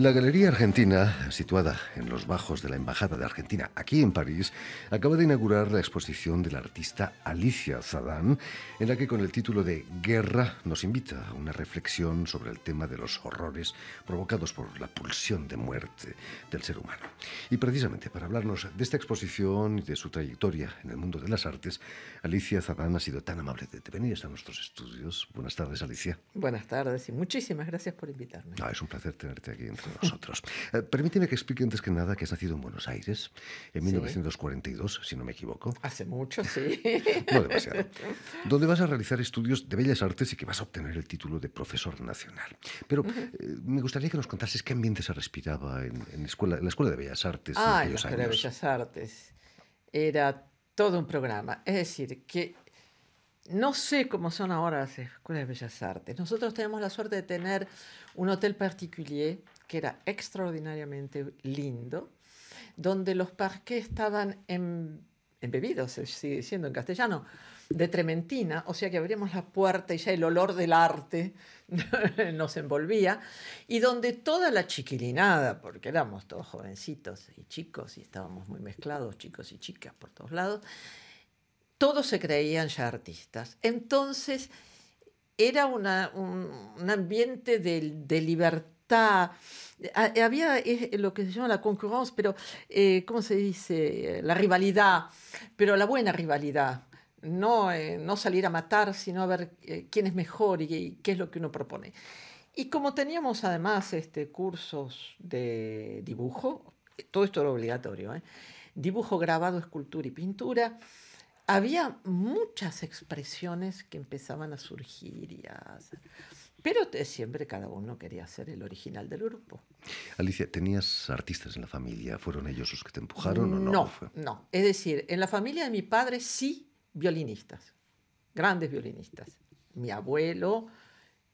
La Galería Argentina, situada en los bajos de la Embajada de Argentina, aquí en París, acaba de inaugurar la exposición de la artista Alicia Zadán, en la que con el título de Guerra nos invita a una reflexión sobre el tema de los horrores provocados por la pulsión de muerte del ser humano. Y precisamente para hablarnos de esta exposición y de su trayectoria en el mundo de las artes, Alicia Zadán ha sido tan amable de venir a nuestros estudios. Buenas tardes, Alicia. Buenas tardes y muchísimas gracias por invitarme. Es un placer tenerte aquí entre nosotros. Permíteme que explique antes que nada que has nacido en Buenos Aires en 1942, si no me equivoco. Hace mucho, sí. No demasiado. Donde vas a realizar estudios de Bellas Artes y que vas a obtener el título de profesor nacional. Pero me gustaría que nos contases qué ambiente se respiraba en la Escuela de Bellas Artes en En la aquellos Escuela de años. Bellas Artes era todo un programa. Es decir, que no sé cómo son ahora las Escuelas de Bellas Artes. Nosotros tenemos la suerte de tener un hotel particulier que era extraordinariamente lindo, donde los parqués estaban embebidos, se sigue diciendo en castellano, de trementina, o sea que abríamos la puerta y ya el olor del arte nos envolvía, y donde toda la chiquilinada, porque éramos todos jovencitos y chicos y estábamos muy mezclados, chicos y chicas por todos lados, todos se creían ya artistas. Entonces era un ambiente de libertad. Había lo que se llama la concurrencia, pero ¿cómo se dice? La rivalidad, pero la buena rivalidad. No salir a matar, sino a ver quién es mejor y qué es lo que uno propone. Y como teníamos además cursos de dibujo, todo esto era obligatorio, dibujo, grabado, escultura y pintura, había muchas expresiones que empezaban a surgir pero siempre cada uno quería ser el original del grupo. Alicia, ¿tenías artistas en la familia? ¿Fueron ellos los que te empujaron o no? No. Es decir, en la familia de mi padre sí violinistas, grandes violinistas. Mi abuelo,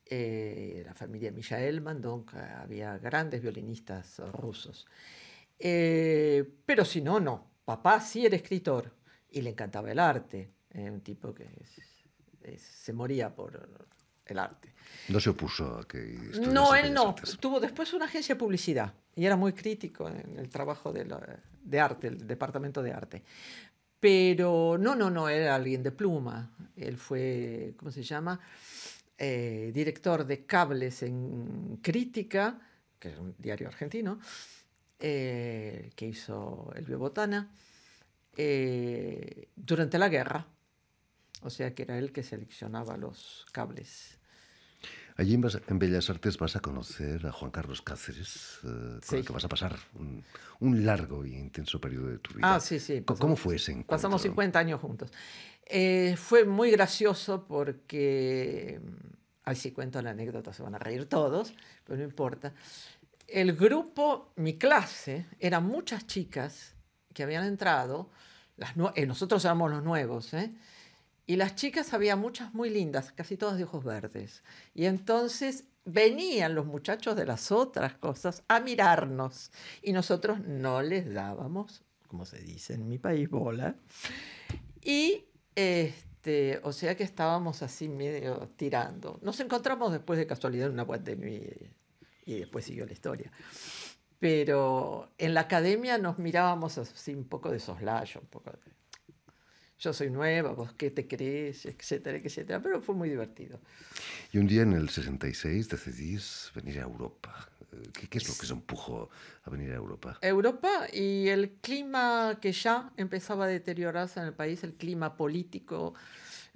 la familia de Mijaelman, donc había grandes violinistas rusos. Pero si no, no. Papá sí era escritor y le encantaba el arte. Un tipo que se moría por el arte. ¿No se opuso a que estudiase No, él Bellas no. Artes? Tuvo después una agencia de publicidad y era muy crítico en el trabajo de arte, el departamento de arte. Pero no, era alguien de pluma. Él fue, ¿cómo se llama? Director de cables en Crítica, que es un diario argentino, que hizo el Biobotana, durante la guerra. O sea que era él que seleccionaba los cables. Allí en Bellas Artes vas a conocer a Juan Carlos Cáceres, con el que vas a pasar un largo y intenso periodo de tu vida. Sí. ¿Cómo fue ese encuentro? Pasamos 50 años juntos. Fue muy gracioso porque, si cuento la anécdota se van a reír todos, pero no importa. El grupo, mi clase, eran muchas chicas que habían entrado, nosotros éramos los nuevos, y las chicas había muchas muy lindas, casi todas de ojos verdes. Y entonces venían los muchachos de las otras cosas a mirarnos. Y nosotros no les dábamos, como se dice en mi país, bola. Y o sea que estábamos así medio tirando. Nos encontramos después de casualidad en una boîte de nuit y después siguió la historia. Pero en la academia nos mirábamos así un poco de soslayo, un poco de... Yo soy nueva, vos qué te crees, etcétera, etcétera. Pero fue muy divertido. Y un día en el 66 decidís venir a Europa. ¿Qué es lo que se empujó a venir a Europa? Europa y el clima que ya empezaba a deteriorarse en el país, el clima político,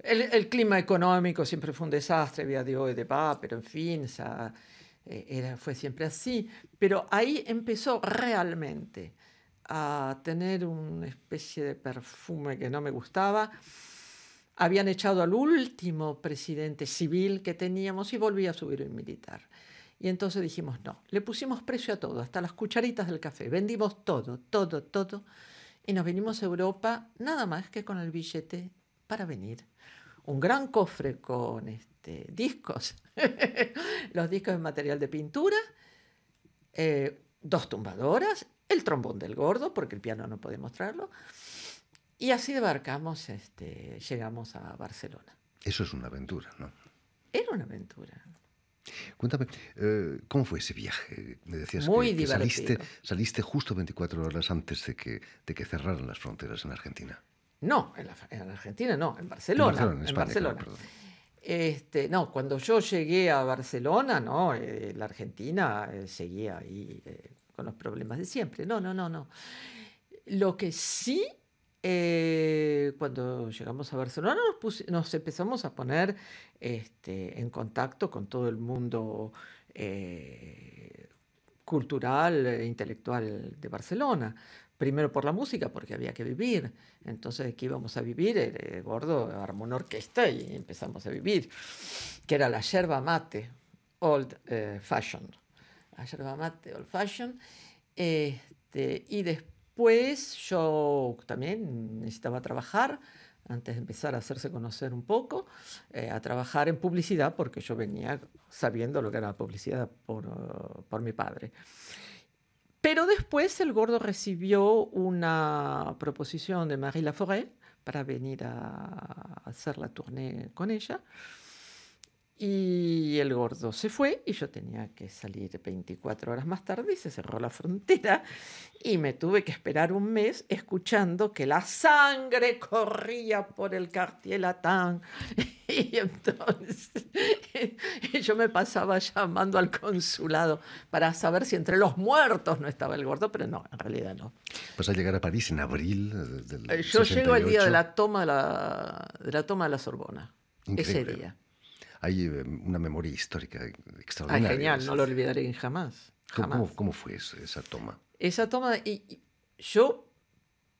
el clima económico siempre fue un desastre, había de hoy, de va, pero en fin, fue siempre así. Pero ahí empezó realmente a tener una especie de perfume que no me gustaba. Habían echado al último presidente civil que teníamos y volvía a subir un militar. Y entonces dijimos no, le pusimos precio a todo, hasta las cucharitas del café, vendimos todo, y nos venimos a Europa nada más que con el billete para venir. Un gran cofre con discos, los discos de material de pintura, 2 tumbadoras, el trombón del gordo, porque el piano no podemos traerlo, y así debarcamos, llegamos a Barcelona. Eso es una aventura, ¿no? Era una aventura. Cuéntame, ¿cómo fue ese viaje? Me decías Muy que divertido. saliste justo 24 horas antes de que cerraran las fronteras en Argentina. No, en Argentina no, en En Barcelona, Barcelona, en en España, claro, Barcelona. perdón. No, cuando yo llegué a Barcelona, no, la Argentina seguía ahí con los problemas de siempre. No, no, no, no. Lo que sí, cuando llegamos a Barcelona, nos empezamos a poner en contacto con todo el mundo cultural e intelectual de Barcelona. Primero por la música, porque había que vivir. Entonces, ¿de qué íbamos a vivir? El gordo armó una orquesta y empezamos a vivir, que era la yerba mate old fashion. La yerba mate old fashion. Y después yo también necesitaba trabajar, antes de empezar a hacerse conocer un poco, a trabajar en publicidad, porque yo venía sabiendo lo que era la publicidad por mi padre. Pero después el gordo recibió una proposición de Marie Laforêt para venir a hacer la tournée con ella. Y el gordo se fue y yo tenía que salir 24 horas más tarde y se cerró la frontera y me tuve que esperar un mes escuchando que la sangre corría por el Quartier Latin. Y entonces yo me pasaba llamando al consulado para saber si entre los muertos no estaba el gordo, pero no, en realidad no. Vas a llegar a París en abril del Yo llego el día de 68. la toma de la Sorbona, ese Increíble. día. Hay una memoria histórica Ay, extraordinaria. genial, no lo olvidaré jamás, jamás. ¿Cómo fue esa toma? Esa toma, y yo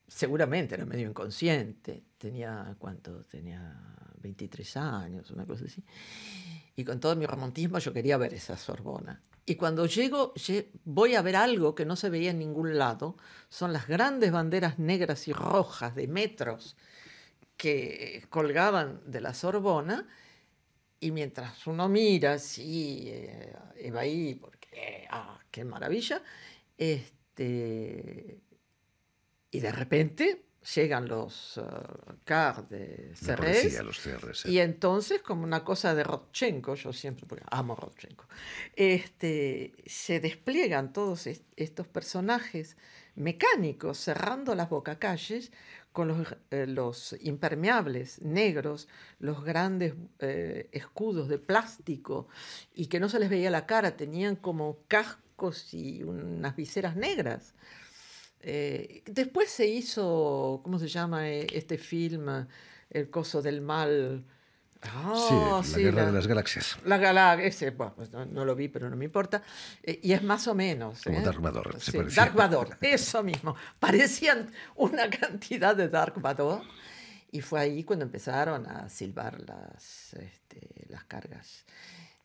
seguramente era medio inconsciente, ¿cuánto? Tenía 23 años, una cosa así. Y con todo mi romantismo yo quería ver esa Sorbona. Y cuando voy a ver algo que no se veía en ningún lado, son las grandes banderas negras y rojas de metros que colgaban de la Sorbona. Y mientras uno mira, sí, iba ahí, porque, qué maravilla, y de repente llegan los cars de La Serres, policía, los CRS. y entonces, como una cosa de Rodchenko, yo siempre, porque amo Rodchenko, se despliegan todos estos personajes mecánicos cerrando las bocacalles con los impermeables negros, los grandes escudos de plástico y que no se les veía la cara, tenían como cascos y unas viseras negras. Después se hizo, ¿cómo se llama este film? El coso del mal. Sí, la Sí, Guerra de las Galaxias. la galaxia, bueno, pues no lo vi, pero no me importa. Y es más o menos. Como Dark Vador, se Sí, parecía. Dark Vador, eso mismo. Parecían una cantidad de Dark Vador. Y fue ahí cuando empezaron a silbar las cargas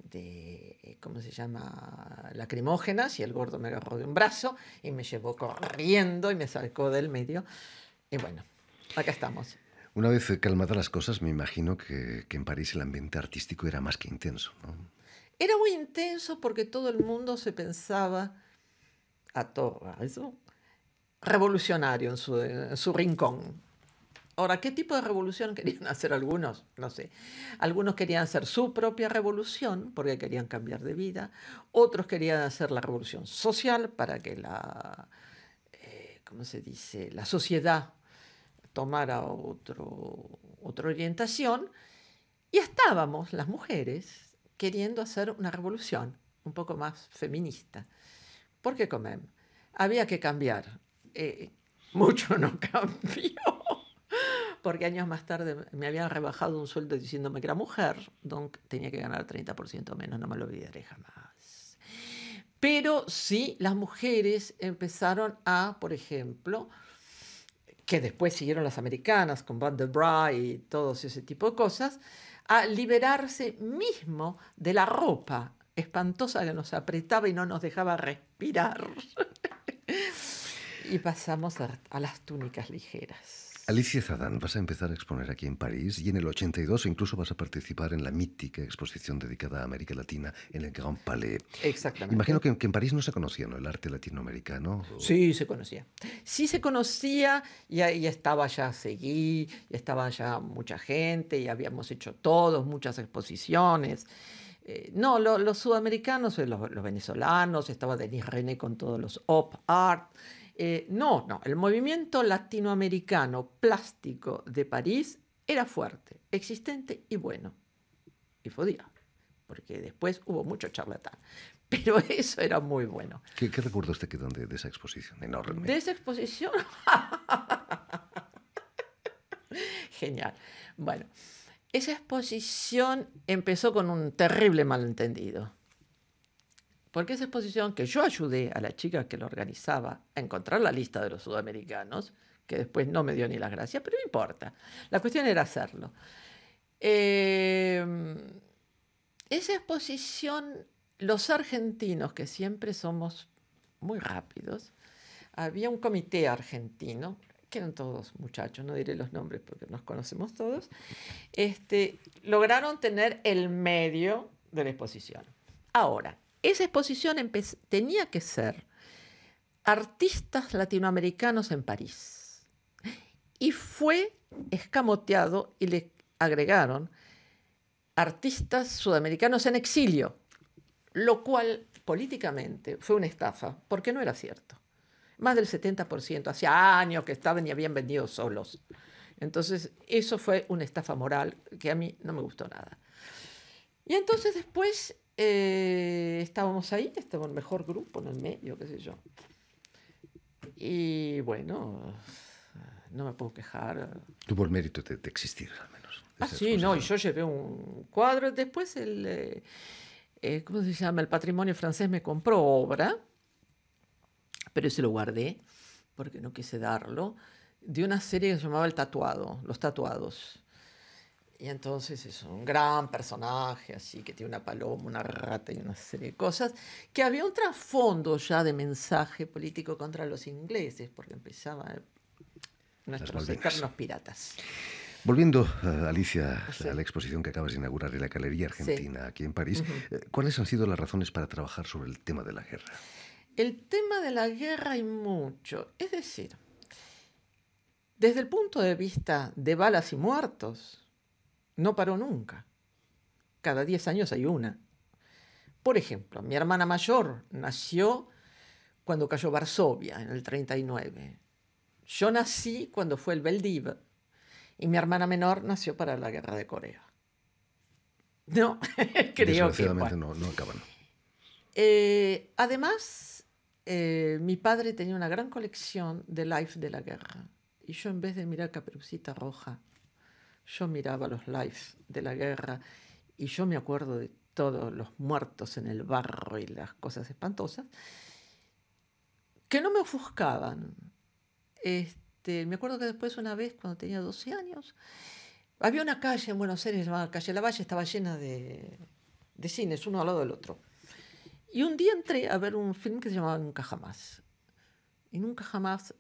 de, ¿cómo se llama? Lacrimógenas, y el gordo me agarró de un brazo y me llevó corriendo y me sacó del medio. Y bueno, acá estamos. Una vez calmadas las cosas, me imagino que en París el ambiente artístico era más que intenso, ¿no? Era muy intenso porque todo el mundo se pensaba a todo eso revolucionario en su rincón. Ahora, ¿qué tipo de revolución querían hacer algunos? No sé. Algunos querían hacer su propia revolución porque querían cambiar de vida. Otros querían hacer la revolución social para que ¿cómo se dice? La sociedad tomara otra orientación. Y estábamos, las mujeres, queriendo hacer una revolución un poco más feminista. ¿Por qué comer? Había que cambiar. Mucho no cambió. Porque años más tarde me habían rebajado un sueldo diciéndome que era mujer, donc tenía que ganar 30% menos, no me lo olvidaré jamás. Pero sí, las mujeres empezaron por ejemplo, que después siguieron las americanas con Van der Bray y todo ese tipo de cosas, a liberarse mismo de la ropa espantosa que nos apretaba y no nos dejaba respirar. Y pasamos a las túnicas ligeras. Alicia Zadán, vas a empezar a exponer aquí en París y en el 82 incluso vas a participar en la mítica exposición dedicada a América Latina en el Grand Palais. Exactamente. Imagino que en París no se conocía, ¿no?, el arte latinoamericano. Sí, se conocía. Sí se conocía y estaba ya Seguí, y estaba ya mucha gente y habíamos hecho muchas exposiciones. No, los sudamericanos, los venezolanos, estaba Denis René con todos los op art. No, el movimiento latinoamericano plástico de París era fuerte, existente y bueno. Y podía, porque después hubo mucho charlatán. Pero eso era muy bueno. ¿Qué recuerdos te quedan de esa exposición enorme? De esa exposición. Genial. Bueno, esa exposición empezó con un terrible malentendido. Porque esa exposición que yo ayudé a la chica que lo organizaba a encontrar la lista de los sudamericanos, que después no me dio ni las gracias, pero no importa. La cuestión era hacerlo. Esa exposición, los argentinos, que siempre somos muy rápidos, había un comité argentino, que eran todos muchachos, no diré los nombres porque nos conocemos todos, lograron tener el medio de la exposición. Ahora, esa exposición tenía que ser artistas latinoamericanos en París. Y fue escamoteado y le agregaron artistas sudamericanos en exilio, lo cual políticamente fue una estafa, porque no era cierto. Más del 70%, hacía años que estaban y habían vendido solos. Entonces, eso fue una estafa moral que a mí no me gustó nada. Y entonces después estábamos ahí, estaba el mejor grupo en el medio, qué sé yo. Y bueno, no me puedo quejar. Tuvo el mérito de existir, al menos. Sí, no, y yo llevé un cuadro. Después ¿cómo se llama? El Patrimonio Francés me compró obra, pero ese lo guardé porque no quise darlo, de una serie que se llamaba El Tatuado, Los Tatuados. Y entonces es un gran personaje, así, que tiene una paloma, una rata y una serie de cosas, que había un trasfondo ya de mensaje político contra los ingleses, porque empezaba nuestros eternos piratas. Volviendo, Alicia, sí, a la exposición que acabas de inaugurar en la Galería Argentina, sí, aquí en París, ¿cuáles han sido las razones para trabajar sobre el tema de la guerra? El tema de la guerra hay mucho. Es decir, desde el punto de vista de balas y muertos, no paró nunca. Cada 10 años hay una. Por ejemplo, mi hermana mayor nació cuando cayó Varsovia, en el 39. Yo nací cuando fue el Veldiv. Y mi hermana menor nació para la guerra de Corea. No, creo que... Bueno. No acaban. Además, mi padre tenía una gran colección de Life de la guerra. Y yo, en vez de mirar Caperucita Roja, yo miraba los Life de la guerra. Y yo me acuerdo de todos los muertos en el barro y las cosas espantosas, que no me ofuscaban. Me acuerdo que después, una vez, cuando tenía 12 años, había una calle en Buenos Aires llamada Calle Lavalle, estaba llena de cines, uno al lado del otro. Y un día entré a ver un film que se llamaba Nunca Jamás. Y Nunca Jamás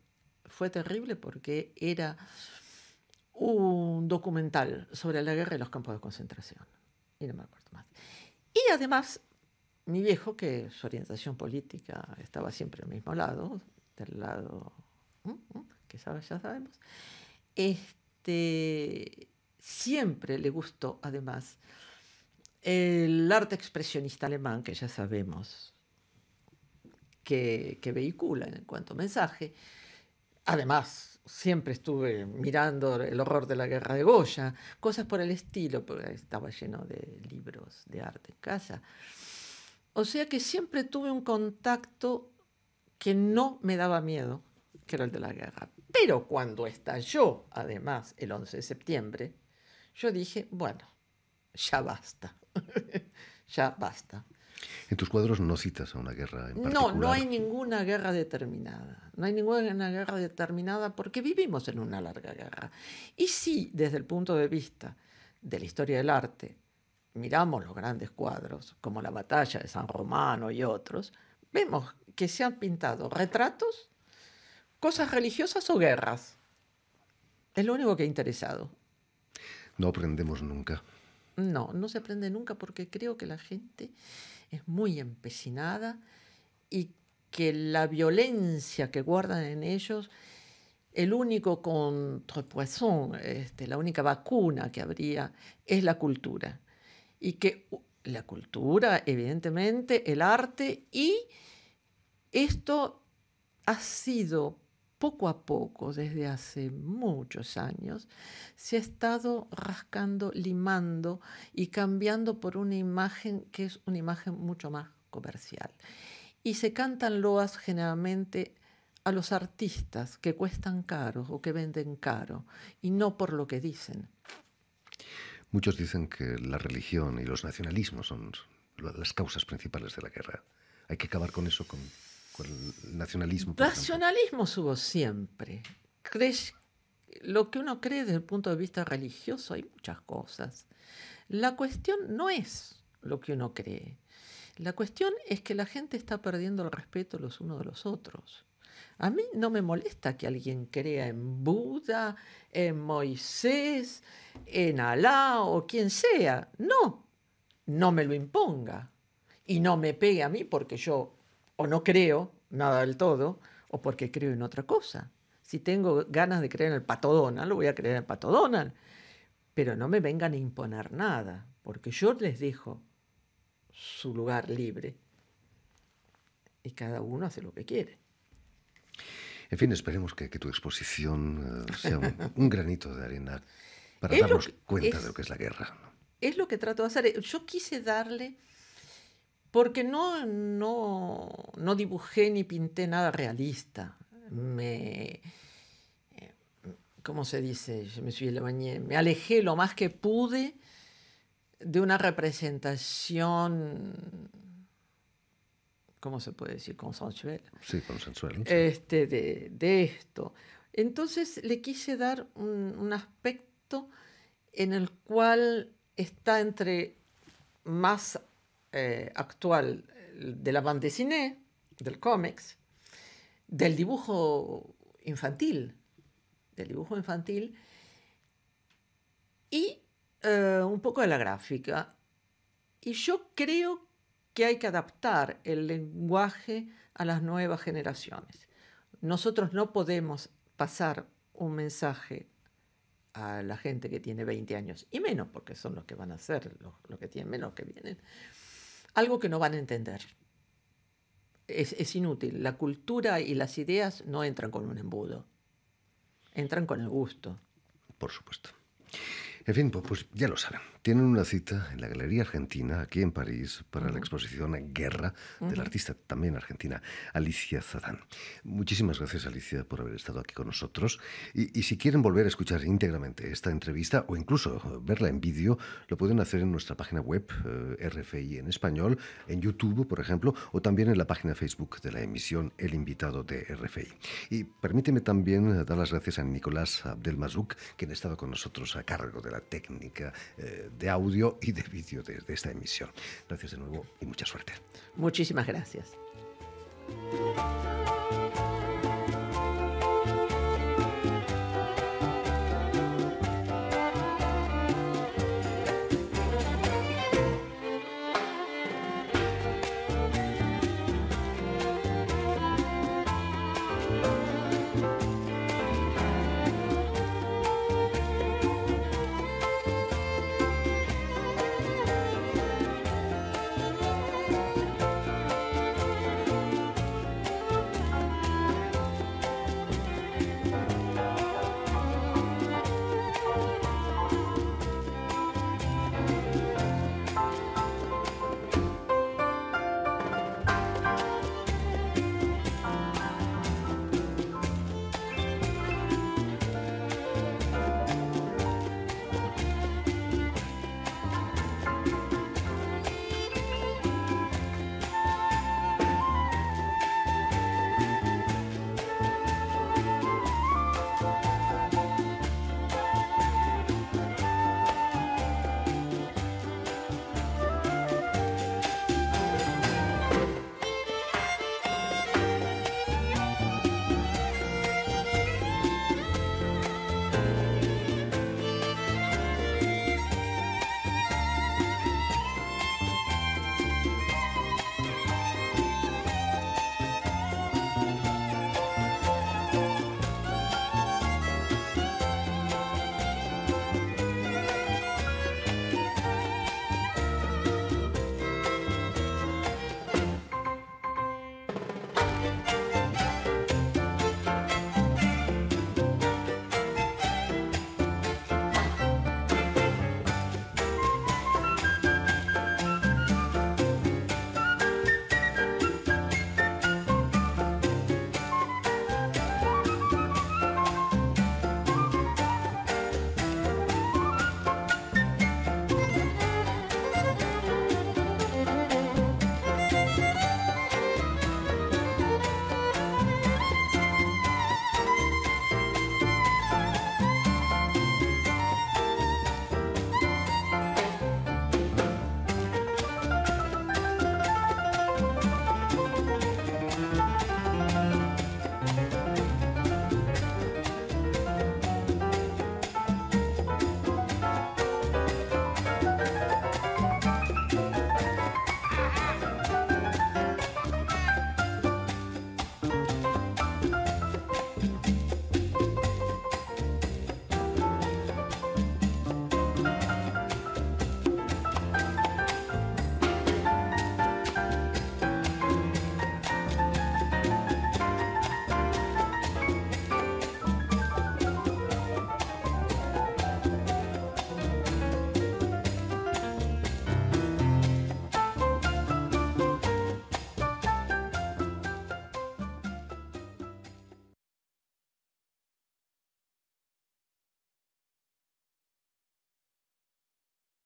fue terrible porque era un documental sobre la guerra y los campos de concentración. Y no me acuerdo más. Y además, mi viejo, que su orientación política estaba siempre al mismo lado, del lado... que ya sabemos, siempre le gustó, además, el arte expresionista alemán, que ya sabemos que vehicula en cuanto a mensaje. Además, siempre estuve mirando El horror de la guerra de Goya, cosas por el estilo, porque estaba lleno de libros de arte en casa. O sea que siempre tuve un contacto que no me daba miedo, que era el de la guerra. Pero cuando estalló, además, el 11 de septiembre, yo dije, bueno, ya basta, ya basta. En tus cuadros no citas a una guerra en particular. No hay ninguna guerra determinada. No hay ninguna guerra determinada porque vivimos en una larga guerra. Y sí, desde el punto de vista de la historia del arte, miramos los grandes cuadros, como la batalla de San Romano y otros, vemos que se han pintado retratos, cosas religiosas o guerras. Es lo único que ha interesado. No aprendemos nunca. No se aprende nunca porque creo que la gente es muy empecinada y que la violencia que guardan en ellos, el único contrepoison, la única vacuna que habría es la cultura. Y que la cultura, evidentemente, el arte, y esto ha sido poco a poco, desde hace muchos años, se ha estado rascando, limando y cambiando por una imagen que es una imagen mucho más comercial. Y se cantan loas generalmente a los artistas que cuestan caro o que venden caro, y no por lo que dicen. Muchos dicen que la religión y los nacionalismos son las causas principales de la guerra. Hay que acabar con eso, con el nacionalismo, por ejemplo. Nacionalismo hubo siempre. Lo que uno cree desde el punto de vista religioso, hay muchas cosas. La cuestión no es lo que uno cree. La cuestión es que la gente está perdiendo el respeto los unos de los otros. A mí no me molesta que alguien crea en Buda, en Moisés, en Alá o quien sea. No me lo imponga. Y no me pegue a mí porque yo o no creo nada del todo o porque creo en otra cosa. Si tengo ganas de creer en el Pato Donald, lo voy a creer en el Pato Donald. Pero no me vengan a imponer nada, porque yo les dejo su lugar libre y cada uno hace lo que quiere. En fin, esperemos que tu exposición sea un granito de arena para darnos cuenta de lo que es la guerra, ¿no? Es lo que trato de hacer. Yo quise darle, porque no dibujé ni pinté nada realista. ¿Cómo se dice? Me alejé lo más que pude de una representación, ¿cómo se puede decir? Consensual. Sí, consensual. Sí. De esto. Entonces le quise dar un aspecto en el cual está entre más actual de la bande dessinée, del cómics, del dibujo infantil, y un poco de la gráfica. Y yo creo que hay que adaptar el lenguaje a las nuevas generaciones. Nosotros no podemos pasar un mensaje a la gente que tiene 20 años, y menos, porque son los que van a ser, los que tienen menos que vienen, algo que no van a entender. Es inútil. La cultura y las ideas no entran con un embudo, entran con el gusto. Por supuesto. En fin, pues ya lo saben. Tienen una cita en la Galería Argentina, aquí en París, para la exposición Guerra, de la artista también argentina, Alicia Zadán. Muchísimas gracias, Alicia, por haber estado aquí con nosotros. Y si quieren volver a escuchar íntegramente esta entrevista o incluso verla en vídeo, lo pueden hacer en nuestra página web, RFI en español, en YouTube, por ejemplo, o también en la página Facebook de la emisión El Invitado de RFI. Y permíteme también dar las gracias a Nicolás Abdelmazouk, quien ha estado con nosotros a cargo de la técnica de audio y de vídeo de esta emisión. Gracias de nuevo y mucha suerte. Muchísimas gracias.